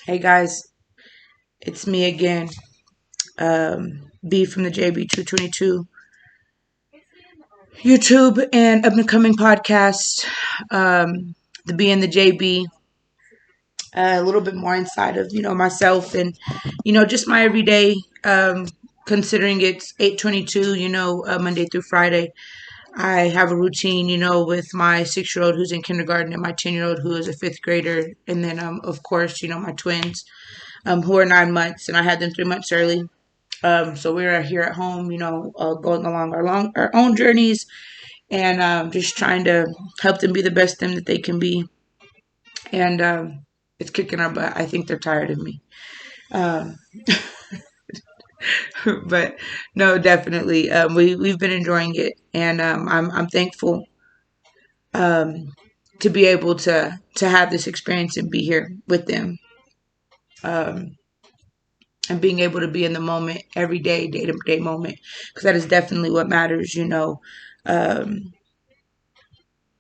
Hey guys, it's me again. B from the JB222 YouTube and up and coming podcast. The B and the JB. A little bit more inside of myself and just my everyday. Considering it's 8:22, Monday through Friday. I have a routine, with my 6-year-old who's in kindergarten and my 10-year-old who is a fifth grader, and then of course, my twins, who are 9 months, and I had them 3 months early. So we're here at home, going along our own journeys and just trying to help them be the best them that they can be. And it's kicking our butt. I think they're tired of me. Um, but no, definitely, we've been enjoying it, and I'm thankful um, to be able to have this experience and be here with them. Um, and being able to be in the moment every day to day moment, because that is definitely what matters. Um,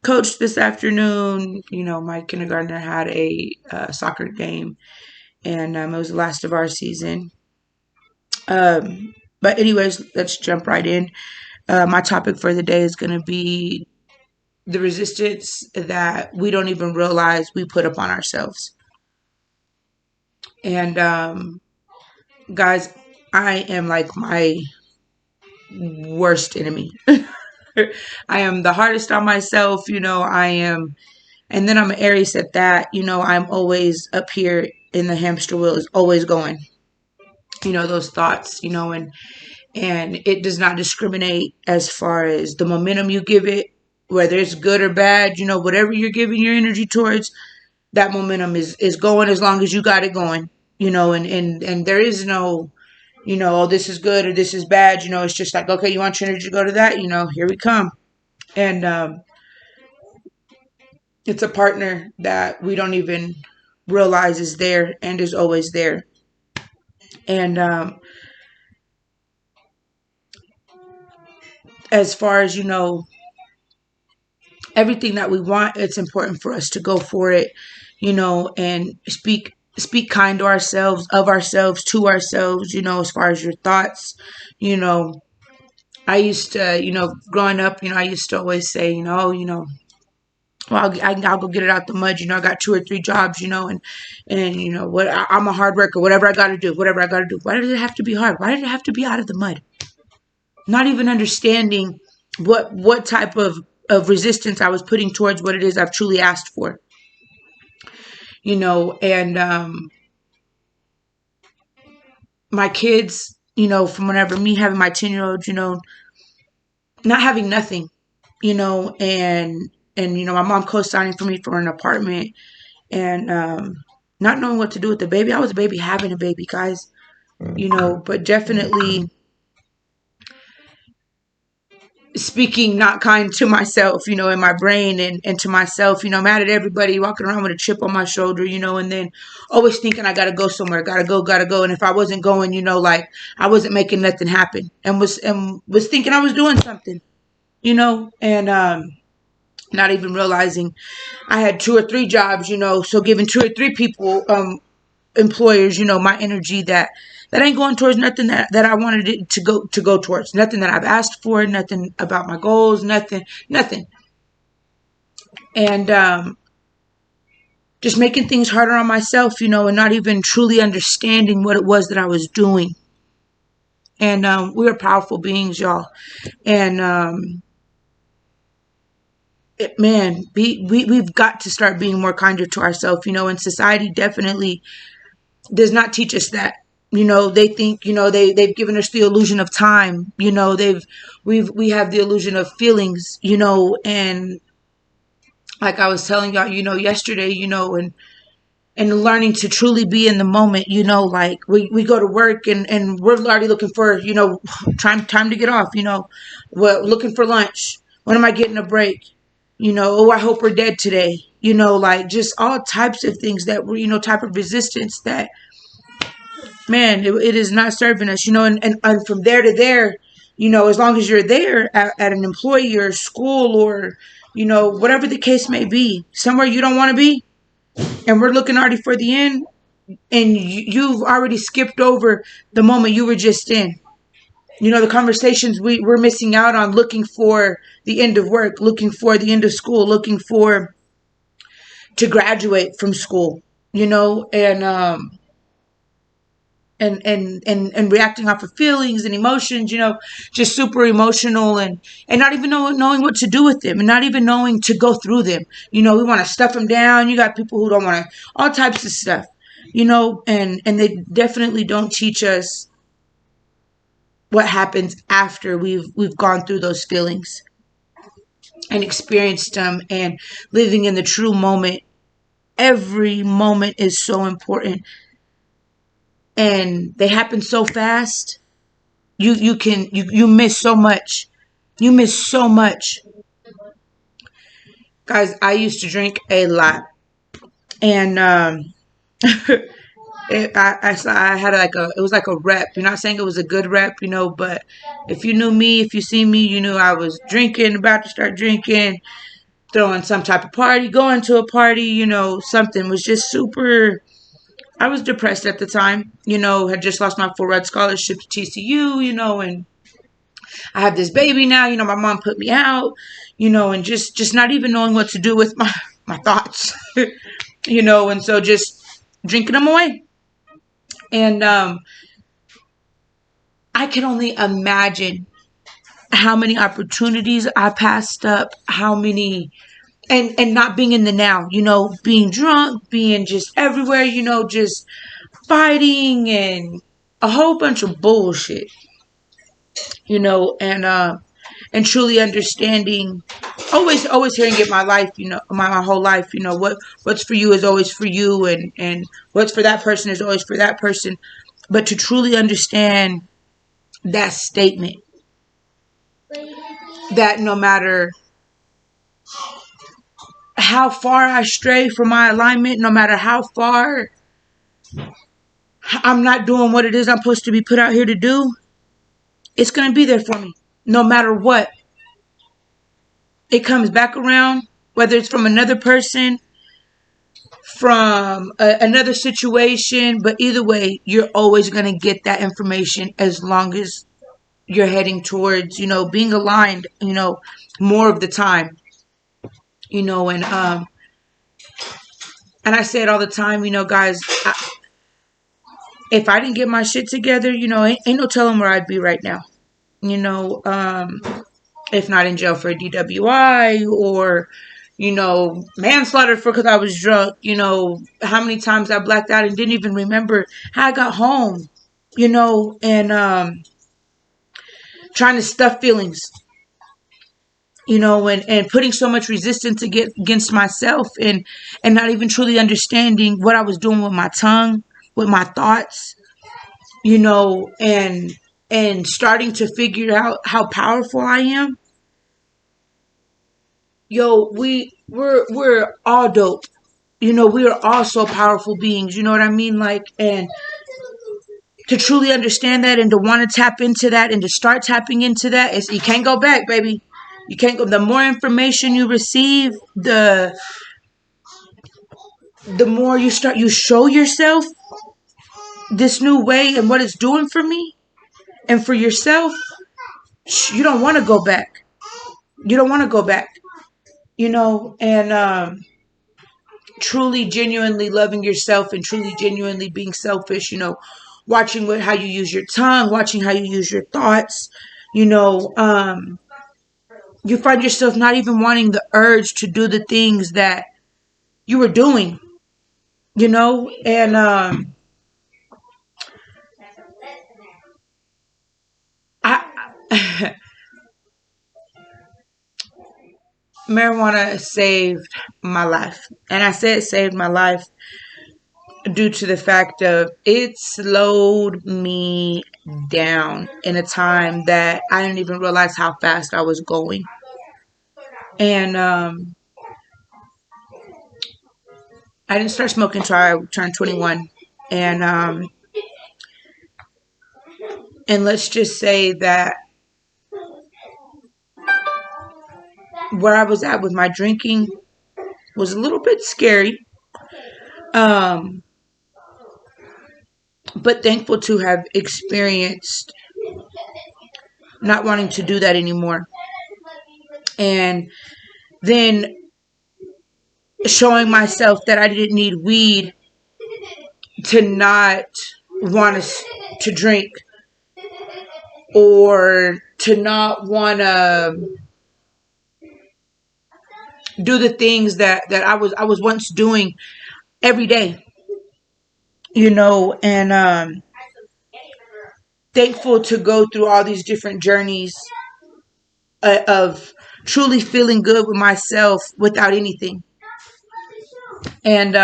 Coach this afternoon, my kindergartner had a soccer game, and it was the last of our season. But anyways, let's jump right in. My topic for the day is going to be the resistance that we don't even realize we put upon ourselves. And guys, I am like my worst enemy. I am the hardest on myself. I am, and then I'm an Aries at that. I'm always up here in the hamster wheel, is always going. Those thoughts. And it does not discriminate as far as the momentum you give it, whether it's good or bad. Whatever you're giving your energy towards, that momentum is going as long as you got it going. And there is no, oh, this is good or this is bad. It's just like, okay, you want your energy to go to that. Here we come. And it's a partner that we don't even realize is there and is always there. And as far as everything that we want, it's important for us to go for it, and speak kind to ourselves, of ourselves, to ourselves, as far as your thoughts. you know I used to, growing up, I used to always say, well, I'll go get it out the mud. I got 2 or 3 jobs, and what, I'm a hard worker. Whatever I got to do, whatever I got to do. Why does it have to be hard? Why did it have to be out of the mud? Not even understanding what type of resistance I was putting towards what it is I've truly asked for. And my kids, from whenever me having my 10-year-old, not having nothing, and my mom co-signing for me for an apartment, and not knowing what to do with the baby. I was a baby having a baby, guys. But definitely speaking not kind to myself, in my brain, and to myself, mad at everybody, walking around with a chip on my shoulder, and then always thinking I gotta go somewhere, gotta go. And if I wasn't going, like I wasn't making nothing happen, and was thinking I was doing something, and not even realizing I had 2 or 3 jobs, so giving 2 or 3 people, employers, my energy that ain't going towards nothing that I wanted it to go towards. Nothing that I've asked for, nothing about my goals, nothing. And just making things harder on myself, and not even truly understanding what it was that I was doing. And we are powerful beings, y'all. And man, we've got to start being more kinder to ourselves, and society definitely does not teach us that. They think, they've given us the illusion of time. We have the illusion of feelings, and like I was telling y'all, yesterday, and learning to truly be in the moment, like we go to work, and we're already looking for, time to get off, we're looking for lunch. When am I getting a break? Oh, I hope we're dead today. Like just all types of things that were, type of resistance that, man, it is not serving us, and from there to there, as long as you're there at an employee or school or, whatever the case may be, somewhere you don't want to be, and we're looking already for the end, and you've already skipped over the moment you were just in. You know, the conversations we're missing out on, looking for the end of work, looking for the end of school, looking for to graduate from school, you know, and reacting off of feelings and emotions, you know, just super emotional, and not even knowing what to do with them, and not even knowing to go through them. You know, we want to stuff them down. You got people who don't want to, all types of stuff, you know, and they definitely don't teach us what happens after we've gone through those feelings and experienced them, and living in the true moment. Every moment is so important, and they happen so fast. You miss so much. You miss so much. Guys, I used to drink a lot, and I had like it was like a rep. You're not saying it was a good rep, you know, but if you knew me, if you see me, you knew I was drinking, about to start drinking, throwing some type of party, going to a party, you know, something was just super. I was depressed at the time, you know, had just lost my full ride scholarship to TCU, you know, and I have this baby now, you know, my mom put me out, you know, and just not even knowing what to do with my thoughts, you know, and so just drinking them away. And I can only imagine how many opportunities I passed up, how many, and not being in the now, you know, being drunk, being just everywhere, you know, just fighting and a whole bunch of bullshit, you know, and truly understanding, always hearing it my life, you know, my whole life, you know, what's for you is always for you, and what's for that person is always for that person. But to truly understand that statement, that no matter how far I stray from my alignment, no matter how far I'm not doing what it is I'm supposed to be put out here to do, it's going to be there for me. No matter what, it comes back around, whether it's from another person, from another situation, but either way, you're always going to get that information as long as you're heading towards, you know, being aligned, you know, more of the time, you know, and I say it all the time, you know, guys, if I didn't get my shit together, you know, ain't no telling where I'd be right now. You know, if not in jail for a DWI, or, you know, manslaughter for because I was drunk. You know, how many times I blacked out and didn't even remember how I got home, you know, and trying to stuff feelings, you know, and putting so much resistance against myself, and not even truly understanding what I was doing with my tongue, with my thoughts, you know, and starting to figure out how powerful I am. Yo, we're all dope. You know, we are all so powerful beings, you know what I mean? Like, and to truly understand that, and to want to tap into that, and to start tapping into that, is you can't go back, baby. You can't go. The more information you receive, the more you show yourself this new way and what it's doing for me and for yourself. You don't want to go back. You don't want to go back. You know, and truly genuinely loving yourself, and truly genuinely being selfish, you know, watching how you use your tongue, watching how you use your thoughts, you know, you find yourself not even wanting the urge to do the things that you were doing, you know, and I marijuana saved my life. And I say it saved my life due to the fact of it slowed me down in a time that I didn't even realize how fast I was going. And I didn't start smoking until I turned 21. And and let's just say that where I was at with my drinking was a little bit scary. Um but thankful to have experienced not wanting to do that anymore. And then showing myself that I didn't need weed to not want to drink, or to not want to do the things that I was once doing every day, and thankful to go through all these different journeys of truly feeling good with myself without anything. And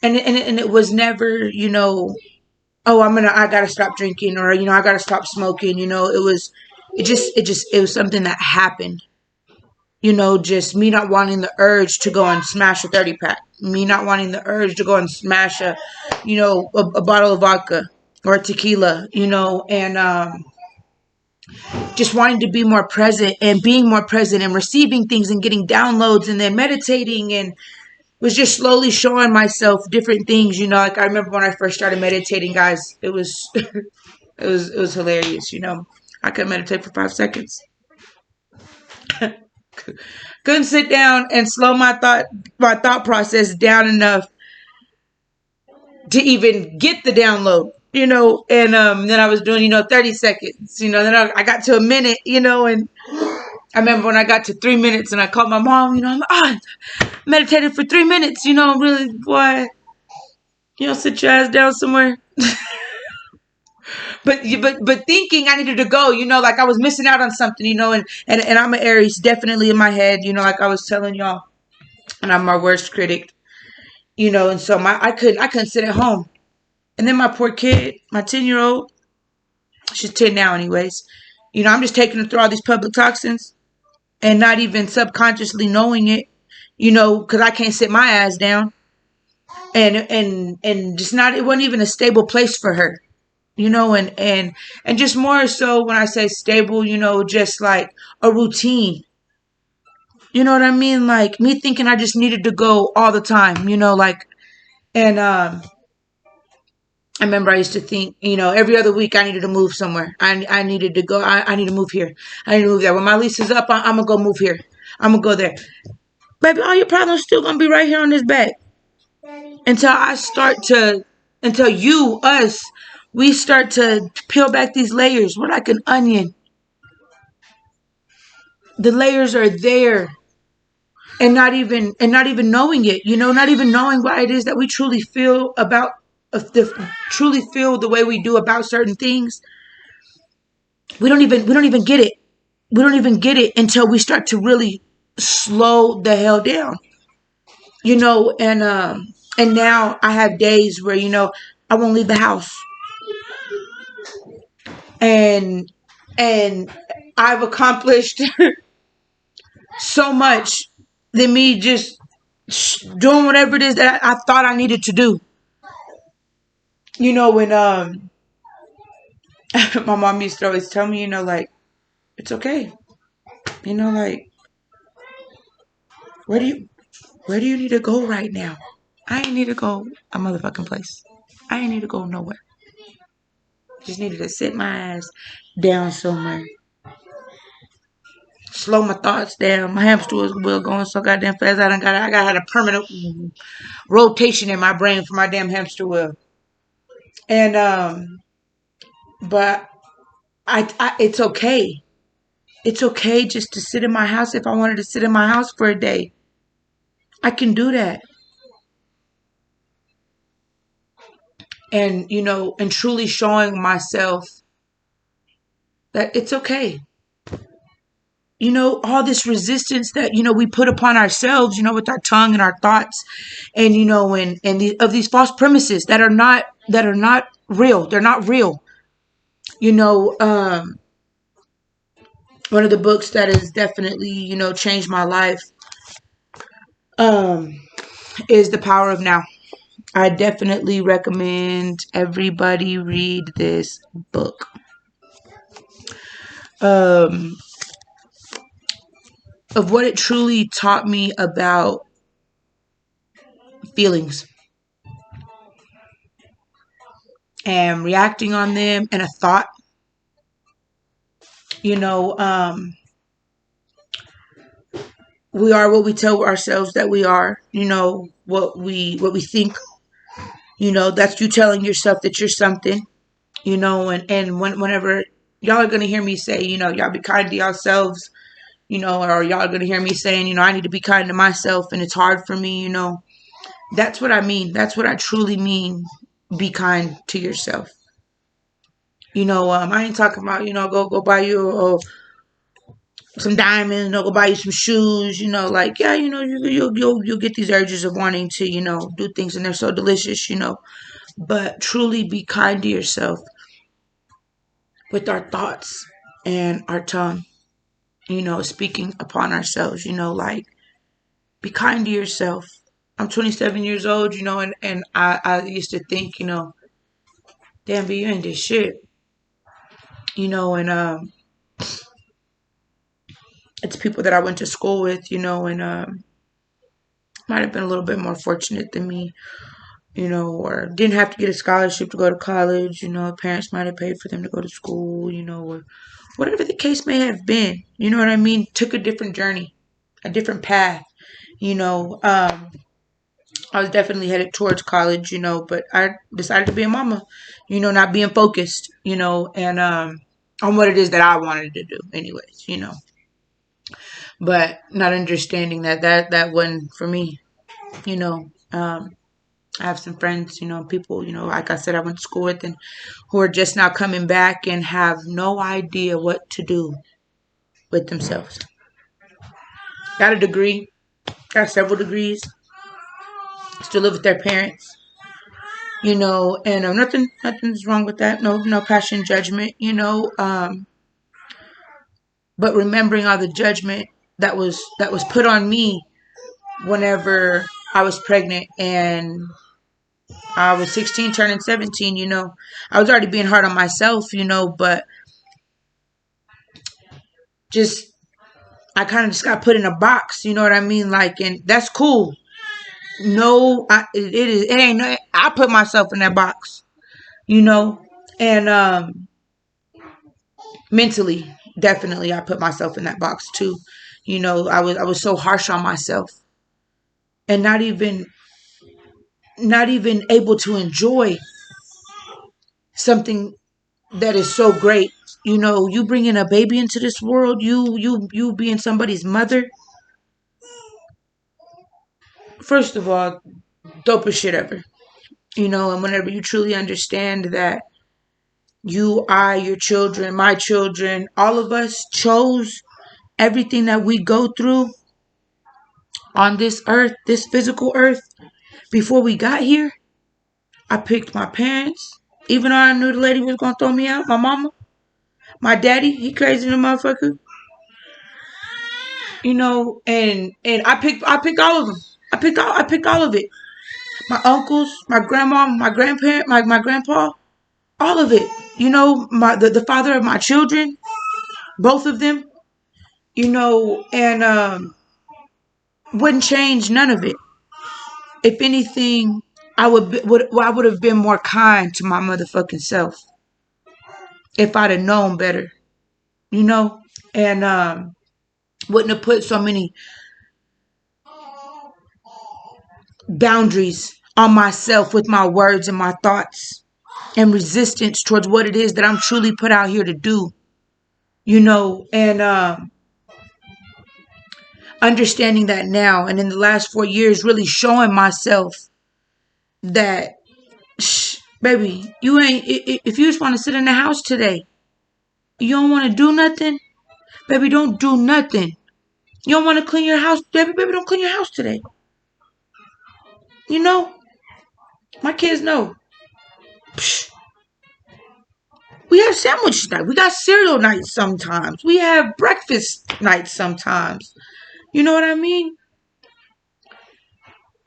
and it was never, oh, I gotta stop drinking, or I gotta stop smoking. It was something that happened. Just me not wanting the urge to go and smash a 30 pack, me not wanting the urge to go and smash a bottle of vodka or tequila, and just wanting to be more present, and being more present, and receiving things, and getting downloads, and then meditating, and was just slowly showing myself different things. Like, I remember when I first started meditating, guys, it was it was hilarious. I could meditate for 5 seconds. Couldn't sit down and slow my thought process down enough to even get the download. And then I was doing 30 seconds. Then I got to a minute. And I remember when I got to 3 minutes, and I called my mom. I meditated for 3 minutes. Really, boy, sit your ass down somewhere. But thinking I needed to go, like I was missing out on something, and I'm an Aries, definitely in my head, like I was telling y'all, and I'm my worst critic, and so I couldn't sit at home. And then my poor kid, my 10-year-old, she's 10 now anyways, I'm just taking her through all these public toxins, and not even subconsciously knowing it, because I can't sit my ass down, and just not, it wasn't even a stable place for her. And just more so, when I say stable, just like a routine. You know what I mean? Like, me thinking I just needed to go all the time, like, and I remember I used to think, every other week I needed to move somewhere. I needed to go. I need to move here. I need to move there. When my lease is up, I'm gonna go move here. I'm gonna go there. Baby, all your problems still gonna be right here on this bed until us, we start to peel back these layers. We're like an onion. The layers are there, and not even knowing it. Not even knowing why it is that we truly feel truly feel the way we do about certain things. We don't even get it. We don't even get it until we start to really slow the hell down. And now I have days where I won't leave the house, and and I've accomplished so much than me just doing whatever it is that I thought I needed to do. When my mom used to always tell me, like, it's okay. Like, where do you need to go right now? I ain't need to go a motherfucking place. I ain't need to go nowhere. Just needed to sit my ass down somewhere. Slow my thoughts down. My hamster wheel going so goddamn fast. I got had a permanent rotation in my brain for my damn hamster wheel. And but it's okay. It's okay just to sit in my house. If I wanted to sit in my house for a day, I can do that. And and truly showing myself that it's okay. All this resistance that we put upon ourselves, with our tongue and our thoughts, and of these false premises that are not real. They're not real. One of the books that has definitely changed my life um is The Power of Now. I definitely recommend everybody read this book. um of what it truly taught me about feelings. and reacting on them and a thought. You know, we are what we tell ourselves that we are. You know, what we think. You know, that's you telling yourself that you're something. You know, whenever y'all are gonna hear me say, you know, y'all be kind to yourselves, you know, or y'all are gonna hear me saying, you know, I need to be kind to myself and it's hard for me, you know. That's what I mean. That's what I truly mean. Be kind to yourself. You know, I ain't talking about, you know, go buy you some diamonds, go buy you some shoes, you know, like, yeah, you know, you'll get these urges of wanting to, you know, do things and they're so delicious, you know. But truly be kind to yourself with our thoughts and our tongue, you know, speaking upon ourselves, you know, like be kind to yourself. I'm 27 years old, you know, and I used to think, you know, damn, but you ain't this shit, you know, and it's people that I went to school with, you know, and might have been a little bit more fortunate than me, you know, or didn't have to get a scholarship to go to college, you know, parents might have paid for them to go to school, you know, or whatever the case may have been, you know what I mean? Took a different journey, a different path, you know. I was definitely headed towards college, you know, but I decided to be a mama, you know, not being focused, you know, and on what it is that I wanted to do, anyways, you know, but not understanding that wasn't for me, you know. I have some friends, you know, people, you know, like I said, I went to school with and who are just now coming back and have no idea what to do with themselves. Got a degree, got several degrees, still live with their parents, you know, and nothing's wrong with that. No passion, judgment, you know, but remembering all the judgment that was put on me whenever I was pregnant and I was 16 turning 17, you know. I was already being hard on myself, you know, but just I kind of just got put in a box, you know what I mean? Like, and that's cool. No, it ain't no, I put myself in that box, you know, and mentally, definitely, I put myself in that box too. You know, I was so harsh on myself and not even able to enjoy something that is so great. You know, you bringing a baby into this world, you being somebody's mother. First of all, dopest shit ever. You know, and whenever you truly understand that you, I, your children, my children, all of us chose everything that we go through on this earth, this physical earth, before we got here. I picked my parents, even though I knew the lady was gonna throw me out. My mama, my daddy, he crazy the motherfucker. You know, and I picked all of them. I picked all of it. My uncles, my grandma, my grandparent, my grandpa, all of it. You know, the father of my children, both of them. You know, and wouldn't change none of it. If anything, I would have been more kind to my motherfucking self if I'd have known better. You know, and wouldn't have put so many boundaries on myself with my words and my thoughts and resistance towards what it is that I'm truly put out here to do. You know, and understanding that now, and in the last 4 years, really showing myself that, baby, you ain't. If you just want to sit in the house today, you don't want to do nothing, baby. Don't do nothing. You don't want to clean your house, baby. Don't clean your house today. You know, my kids know. Psh, we have sandwich night. We got cereal nights sometimes. We have breakfast nights sometimes. You know what I mean?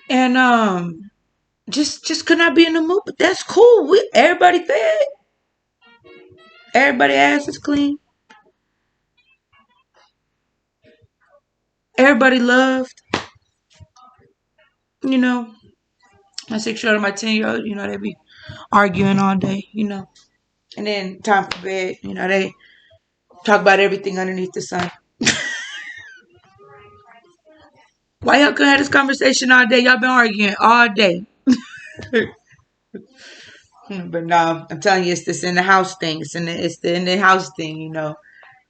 And just could not be in the mood. But that's cool. Everybody fed. Everybody ass is clean. Everybody loved. You know. My 6-year-old and my 10-year-old, they be arguing all day, And then time for bed, they talk about everything underneath the sun. Why y'all couldn't have this conversation all day? Y'all been arguing all day. But no, I'm telling you, it's this in the house thing. It's the in the house thing, All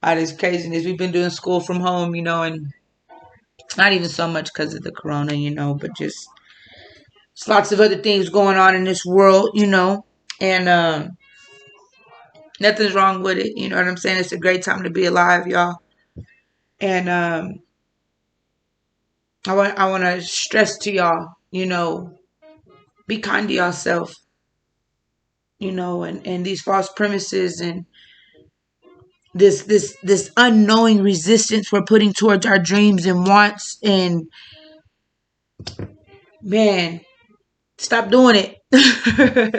this craziness. We've been doing school from home, and not even so much because of the corona, but just there's lots of other things going on in this world, And nothing's wrong with it. You know what I'm saying? It's a great time to be alive, y'all. And I want to stress to y'all, be kind to yourself, and these false premises and this unknowing resistance we're putting towards our dreams and wants, and man, stop doing it.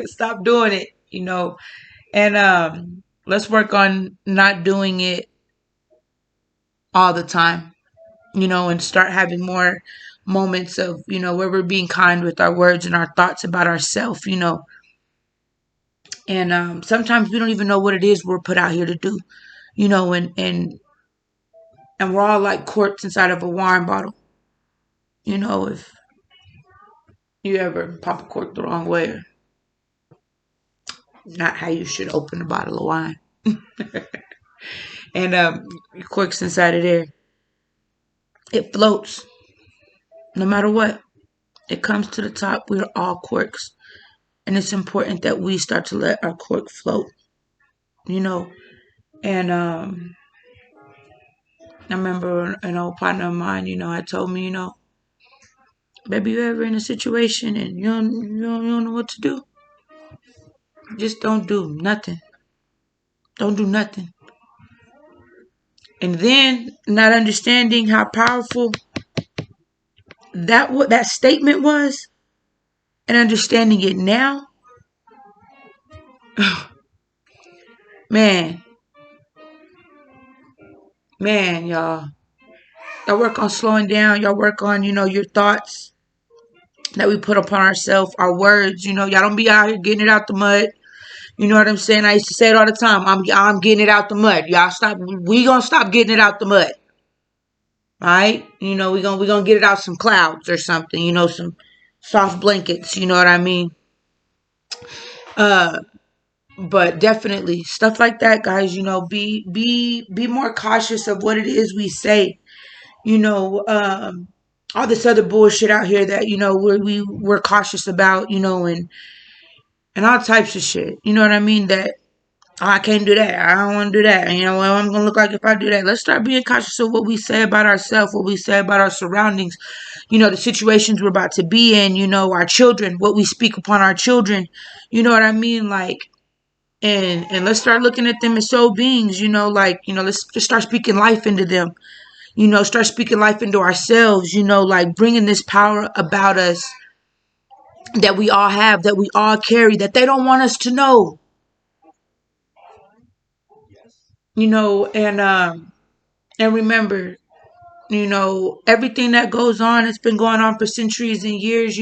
Stop doing it, and let's work on not doing it all the time, and start having more moments of, where we're being kind with our words and our thoughts about ourselves, and sometimes we don't even know what it is we're put out here to do, and we're all like corks inside of a wine bottle. If you ever pop a cork the wrong way, or not how you should open a bottle of wine, and corks inside of there, it floats no matter what. It comes to the top. We're all corks, and it's important that we start to let our cork float, and I remember an old partner of mine, had told me, baby, you ever in a situation and you don't know what to do? Just don't do nothing. Don't do nothing. And then not understanding how powerful that statement was, and understanding it now, man, y'all work on slowing down. Y'all work on, your thoughts that we put upon ourselves, our words. Y'all don't be out here getting it out the mud. You know what I'm saying? I used to say it all the time. I'm getting it out the mud. Y'all stop. We gonna stop getting it out the mud. All right? We gonna get it out some clouds or something. Some soft blankets. You know what I mean? But definitely stuff like that, guys. Be more cautious of what it is we say. All this other bullshit out here that we're cautious about. And all types of shit. You know what I mean? That I can't do that. I don't want to do that. What I'm going to look like if I do that. Let's start being cautious of what we say about ourselves, what we say about our surroundings, the situations we're about to be in, our children, what we speak upon our children. You know what I mean? Like, and let's start looking at them as soul beings, let's just start speaking life into them, start speaking life into ourselves, like bringing this power about us that we all have, that we all carry, that they don't want us to know. And remember, everything that goes on, it's been going on for centuries and years.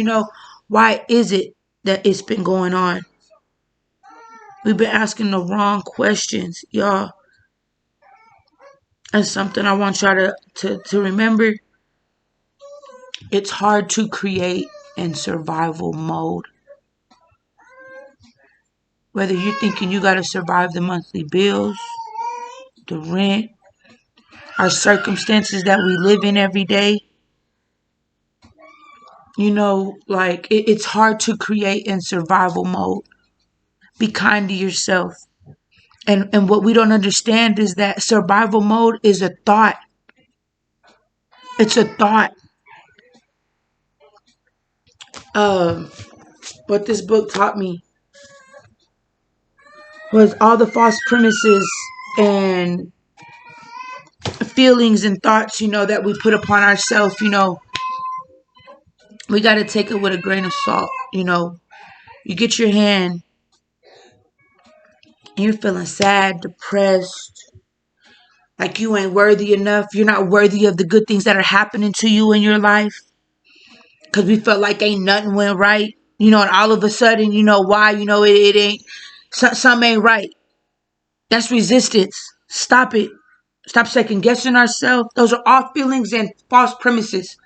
Why is it that it's been going on? We've been asking the wrong questions, y'all. And something I want y'all to remember, it's hard to create in survival mode. Whether you're thinking you got to survive the monthly bills, the rent, our circumstances that we live in every day, it's hard to create in survival mode. Be kind to yourself. And what we don't understand is that survival mode is a thought. It's a thought. What this book taught me was all the false premises and feelings and thoughts, that we put upon ourselves, we got to take it with a grain of salt. You get your hand and you're feeling sad, depressed, like you ain't worthy enough. You're not worthy of the good things that are happening to you in your life because we felt like ain't nothing went right. And all of a sudden, why, it ain't, some ain't right. That's resistance. Stop it. Stop second guessing ourselves. Those are all feelings and false premises,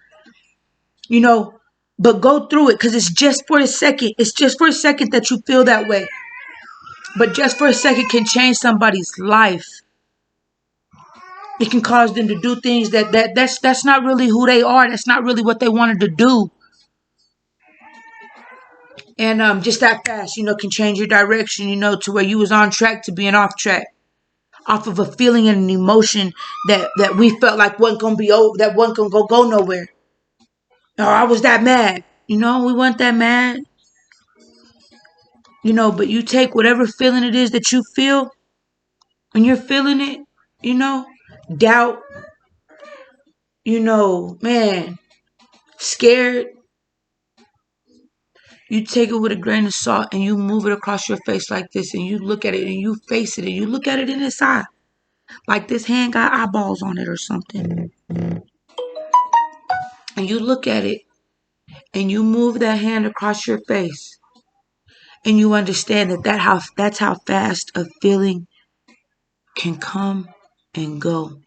you know, but go through it because it's just for a second. It's just for a second that you feel that way. But just for a second can change somebody's life. It can cause them to do things that's not really who they are. That's not really what they wanted to do. And just that fast, can change your direction, to where you was on track to being off track. Off of a feeling and an emotion that we felt like wasn't gonna be over, that wasn't gonna go nowhere. Oh, I was that mad. We weren't that mad. But you take whatever feeling it is that you feel, when you're feeling it, doubt, man, scared. You take it with a grain of salt and you move it across your face like this, and you look at it and you face it and you look at it in its eye. Like this hand got eyeballs on it or something. And you look at it and you move that hand across your face. And you understand that's how fast a feeling can come and go.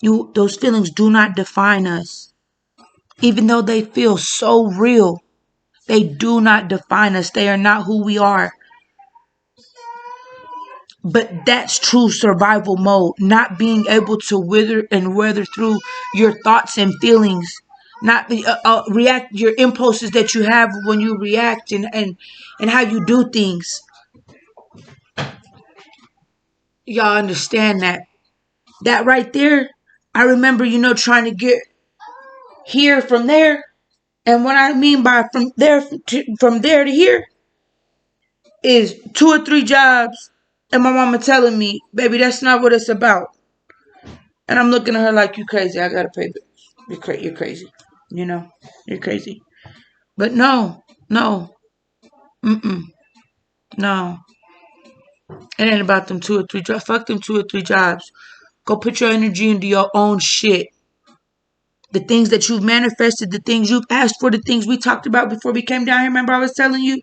Those feelings do not define us. Even though they feel so real, they do not define us. They are not who we are. But that's true survival mode. Not being able to weather through your thoughts and feelings. Not react your impulses that you have when you react and how you do things. Y'all understand that. That right there, I remember, trying to get here from there. And what I mean by from there to here is 2 or 3 jobs. And my mama telling me, baby, that's not what it's about. And I'm looking at her like, you crazy. I gotta pay bills. You're crazy. You're crazy. But no. No. It ain't about them 2 or 3 jobs. Fuck them 2 or 3 jobs. Go put your energy into your own shit. The things that you've manifested, the things you've asked for, the things we talked about before we came down here. Remember I was telling you,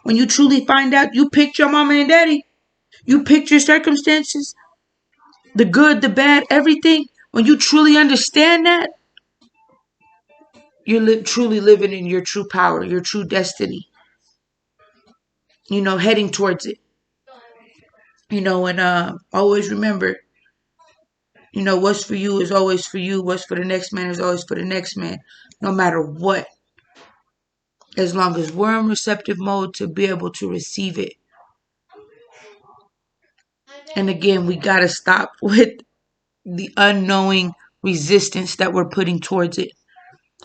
when you truly find out, you picked your mama and daddy. You picked your circumstances. The good, the bad, everything. When you truly understand that, you're truly living in your true power, your true destiny. Heading towards it. And always remember, what's for you is always for you. What's for the next man is always for the next man. No matter what. As long as we're in receptive mode to be able to receive it. And again, we got to stop with the unknowing resistance that we're putting towards it.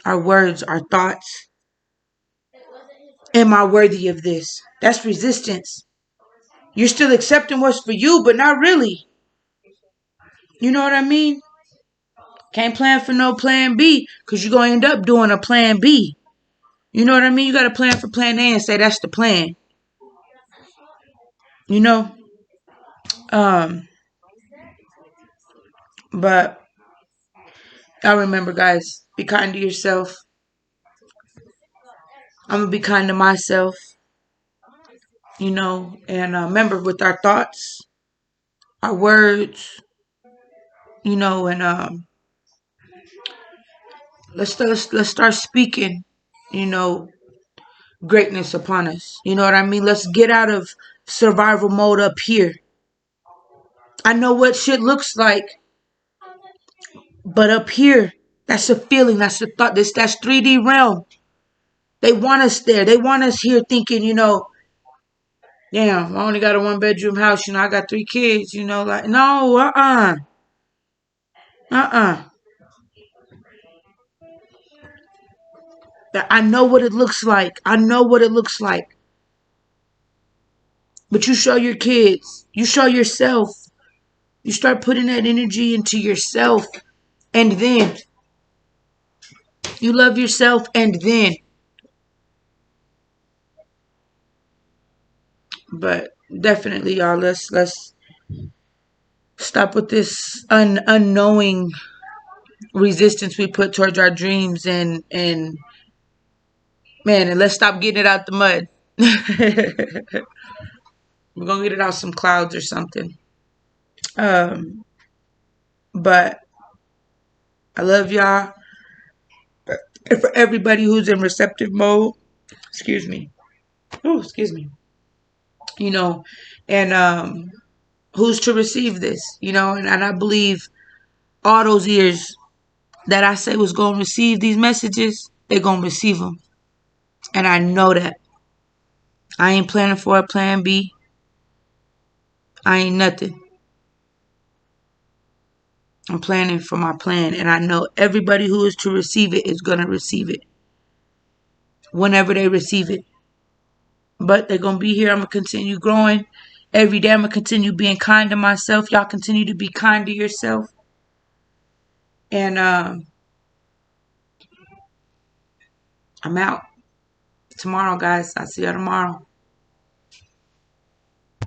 Our words, our thoughts. Am I worthy of this? That's resistance. You're still accepting what's for you, but not really. You know what I mean? Can't plan for no plan B because you're going to end up doing a plan B. You know what I mean? You got to plan for plan A and say that's the plan. But I remember, guys, be kind to yourself. I'm going to be kind to myself. And remember, with our thoughts, our words, and let's start speaking, greatness upon us. You know what I mean? Let's get out of survival mode up here. I know what shit looks like, but up here, that's a feeling, that's a thought. That's 3D realm. They want us there. They want us here thinking, damn, I only got a 1-bedroom house. I got 3 kids. Like no, I know what it looks like. I know what it looks like. But you show your kids. You show yourself. You start putting that energy into yourself. And then you love yourself. And then. But definitely, y'all, let's stop with this unknowing resistance we put towards our dreams and Man, and let's stop getting it out the mud. We're gonna get it out some clouds or something. Um, but I love y'all. And for everybody who's in receptive mode, excuse me. Oh, excuse me. You know, and who's to receive this, and I believe all those ears that I say was gonna receive these messages, they're gonna receive them. And I know that. I ain't planning for a plan B. I ain't nothing. I'm planning for my plan, and I know everybody who is to receive it is gonna receive it whenever they receive it. But they're gonna be here. I'm gonna continue growing every day. I'm gonna continue being kind to myself. Y'all continue to be kind to yourself. And I'm out tomorrow, guys. I'll see y'all tomorrow.